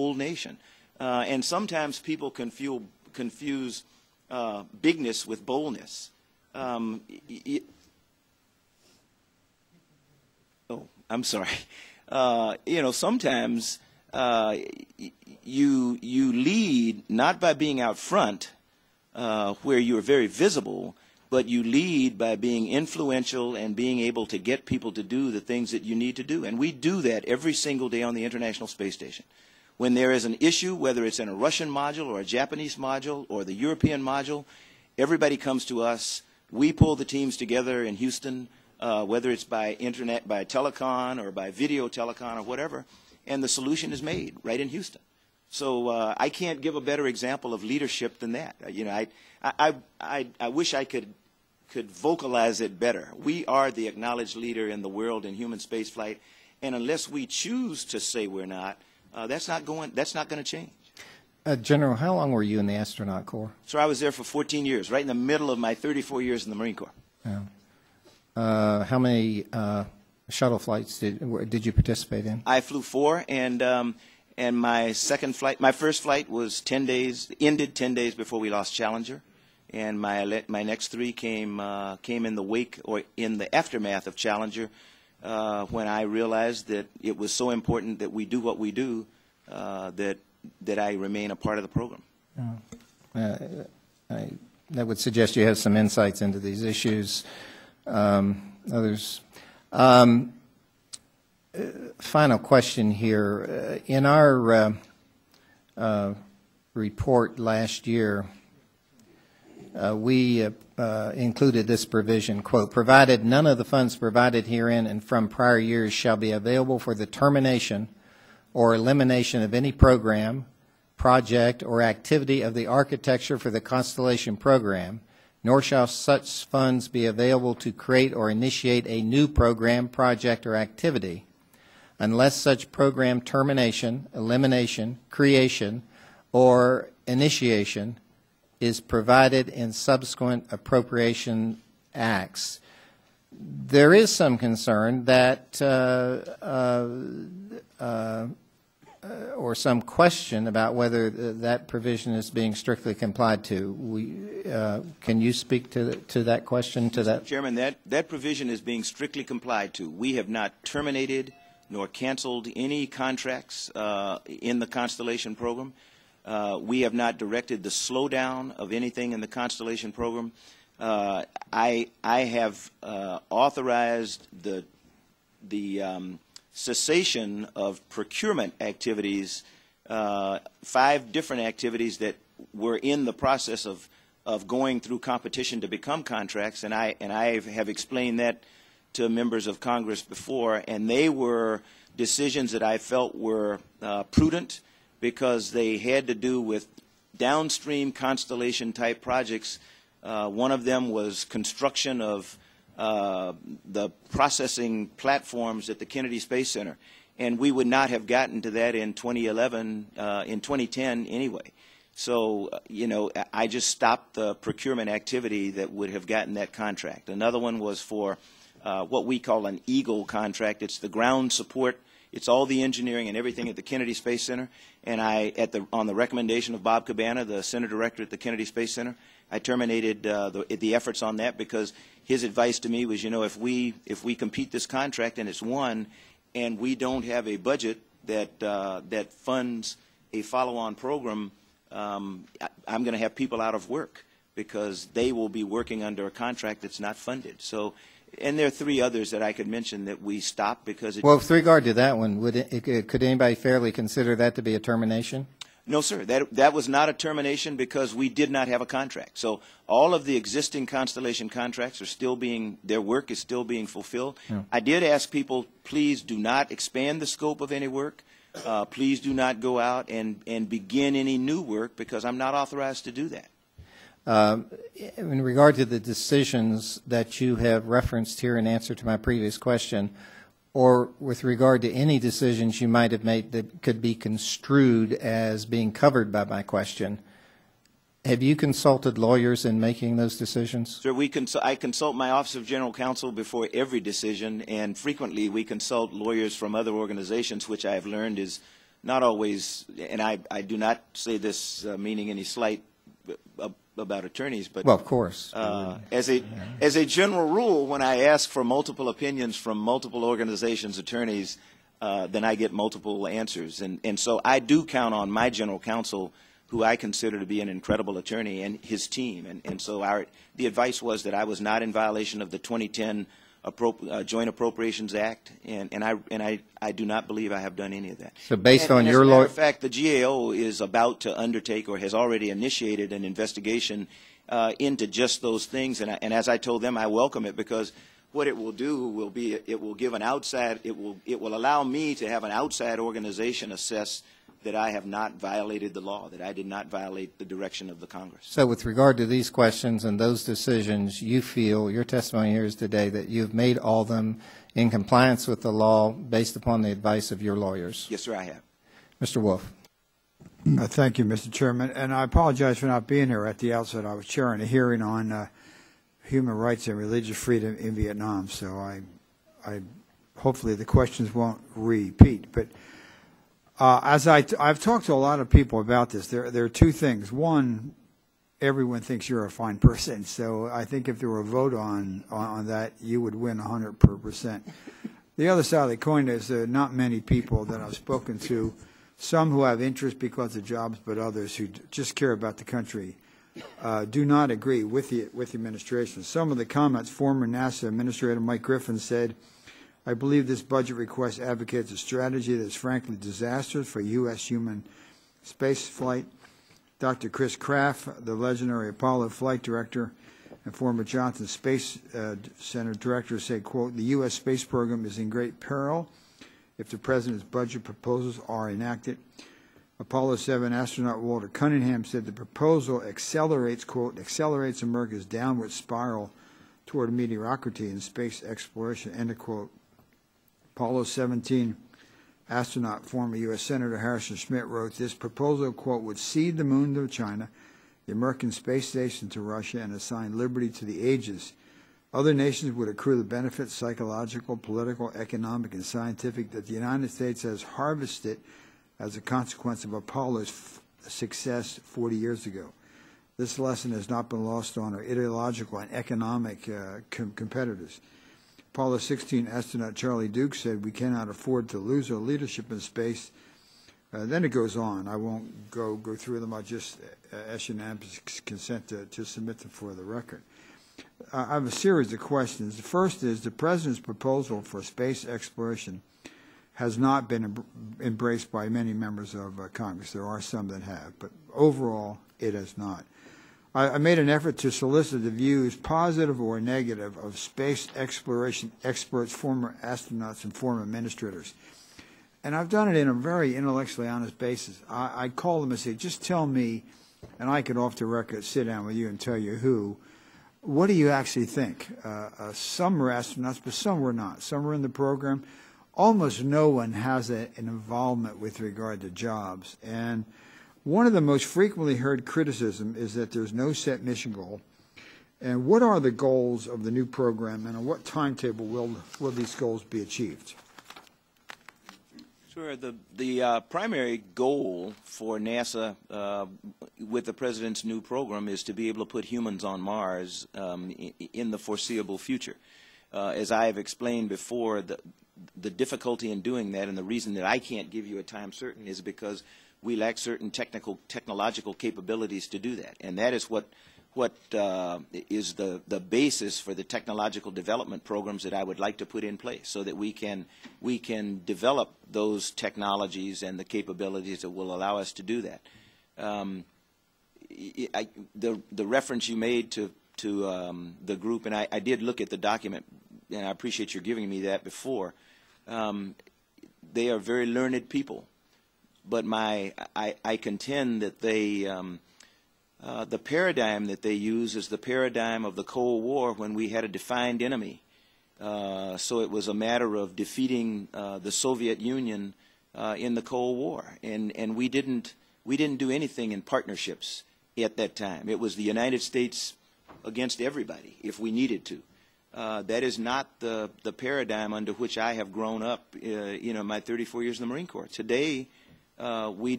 whole nation. And sometimes people confuse bigness with boldness. Oh, I'm sorry. You know, sometimes you lead not by being out front, where you're very visible, but you lead by being influential and being able to get people to do the things that you need to do. And we do that every single day on the International Space Station. When there is an issue, whether it's in a Russian module or a Japanese module or the European module, everybody comes to us. We pull the teams together in Houston, whether it's by internet, by telecon, or by video telecon or whatever, and the solution is made right in Houston. So I can't give a better example of leadership than that. You know, I wish I could vocalize it better. We are the acknowledged leader in the world in human spaceflight, and unless we choose to say we're not, that's not going to change. General, how long were you in the astronaut corps? So I was there for 14 years, right in the middle of my 34 years in the Marine Corps. Yeah. How many shuttle flights did you participate in? I flew 4, and my first flight was 10 days, ended 10 days before we lost Challenger, and my next 3 came in the wake or in the aftermath of Challenger, when I realized that it was so important that we do what we do, that I remain a part of the program. That would suggest you have some insights into these issues. Others. Final question here. In our report last year, we included this provision, quote, provided none of the funds provided herein and from prior years shall be available for the termination or elimination of any program, project, or activity of the architecture for the Constellation program, nor shall such funds be available to create or initiate a new program, project, or activity, unless such program termination, elimination, creation, or initiation is provided in subsequent appropriation acts. There is some concern that, or some question about whether that provision is being strictly complied to. Can you speak to that question? Mr. Chairman, that provision is being strictly complied to. We have not terminated nor canceled any contracts in the Constellation program. We have not directed the slowdown of anything in the Constellation program. I have authorized the cessation of procurement activities, 5 different activities that were in the process of going through competition to become contracts, and I have explained that to members of Congress before, and they were decisions that I felt were prudent because they had to do with downstream Constellation-type projects. One of them was construction of the processing platforms at the Kennedy Space Center, and we would not have gotten to that in 2011, in 2010 anyway. So, you know, I just stopped the procurement activity that would have gotten that contract. Another one was for what we call an EAGLE contract. It's the ground support. It's all the engineering and everything at the Kennedy Space Center. And on the recommendation of Bob Cabana, the Center Director at the Kennedy Space Center, I terminated the efforts on that because his advice to me was, you know, if we compete this contract and it's won, and we don't have a budget that funds a follow-on program, I'm going to have people out of work because they will be working under a contract that's not funded. So, and there are 3 others that I could mention that we stopped because. Well, with regard to that one, could anybody fairly consider that to be a termination? No, sir. That was not a termination because we did not have a contract. So all of the existing Constellation contracts are still their work is still being fulfilled. Yeah. I did ask people, please do not expand the scope of any work. Please do not go out and begin any new work because I'm not authorized to do that. In regard to the decisions that you have referenced here in answer to my previous question, or with regard to any decisions you might have made that could be construed as being covered by my question, have you consulted lawyers in making those decisions? Sir, I consult my Office of General Counsel before every decision, and frequently we consult lawyers from other organizations, which I have learned is not always, and I do not say this meaning any slight about attorneys, but well, of course, as a general rule, when I ask for multiple opinions from multiple organizations' attorneys, then I get multiple answers, and so I do count on my general counsel, who I consider to be an incredible attorney, and his team, and so the advice was that I was not in violation of the 2010 Joint Appropriations Act, and I do not believe I have done any of that. So based on your your lawyer, in fact, the GAO is about to undertake or has already initiated an investigation into just those things, and as I told them, I welcome it, because what it will do will be it will give an outside it will allow me to have an outside organization assess that I have not violated the law, that I did not violate the direction of the Congress. so with regard to these questions and those decisions, you feel, your testimony here is today, that you've made all of them in compliance with the law based upon the advice of your lawyers? Yes, sir, I have. Mr. Wolf. Thank you, Mr. Chairman. And I apologize for not being here at the outset. I was chairing a hearing on human rights and religious freedom in Vietnam, so I hopefully the questions won't repeat. But I've talked to a lot of people about this. There are two things. One, everyone thinks you're a fine person, so I think if there were a vote on that, you would win 100%. The other side of the coin is there are not many people that I've spoken to, some who have interest because of jobs, but others who just care about the country, do not agree with the administration. Some of the comments, former NASA Administrator Mike Griffin said, "I believe this budget request advocates a strategy that is frankly disastrous for U.S. human space flight." Dr. Chris Kraft, the legendary Apollo flight director and former Johnson Space Center director, said, quote, "The U.S. space program is in great peril if the President's budget proposals are enacted." Apollo 7 astronaut Walter Cunningham said the proposal accelerates, quote, "accelerates America's downward spiral toward mediocrity in space exploration," end of quote. Apollo 17 astronaut, former U.S. Senator Harrison Schmitt wrote, "This proposal, quote, would cede the moon to China, the American space station to Russia, and assign liberty to the ages. Other nations would accrue the benefits, psychological, political, economic, and scientific, that the United States has harvested as a consequence of Apollo's success 40 years ago. This lesson has not been lost on our ideological and economic competitors." Apollo 16 astronaut Charlie Duke said, "We cannot afford to lose our leadership in space." Then it goes on. I won't go through them. I'll just ask unanimous consent to submit them for the record. I have a series of questions. The first is the President's proposal for space exploration has not been embraced by many members of Congress. There are some that have, but overall it has not. I made an effort to solicit the views, positive or negative, of space exploration experts, former astronauts, and former administrators. And I've done it in a very intellectually honest basis. I call them and say, just tell me, and I could off the record sit down with you and tell you who, what do you actually think? Some were astronauts, but some were not. Some were in the program. Almost no one has an involvement with regard to jobs. And one of the most frequently heard criticism is that there's no set mission goal. And what are the goals of the new program, and on what timetable will these goals be achieved? Sure. The primary goal for NASA with the President's new program is to be able to put humans on Mars in the foreseeable future. As I have explained before, the difficulty in doing that, and the reason that I can't give you a time certain, is because we lack certain technological capabilities to do that, and that is what is the basis for the technological development programs that I would like to put in place, so that we can develop those technologies and the capabilities that will allow us to do that. The reference you made to the group, and I did look at the document, and I appreciate your giving me that before. They are very learned people. But I contend that the paradigm that they use is the paradigm of the Cold War, when we had a defined enemy. So it was a matter of defeating the Soviet Union in the Cold War, and we didn't do anything in partnerships at that time. It was the United States against everybody if we needed to. That is not the paradigm under which I have grown up. My 34 years in the Marine Corps. Today, we do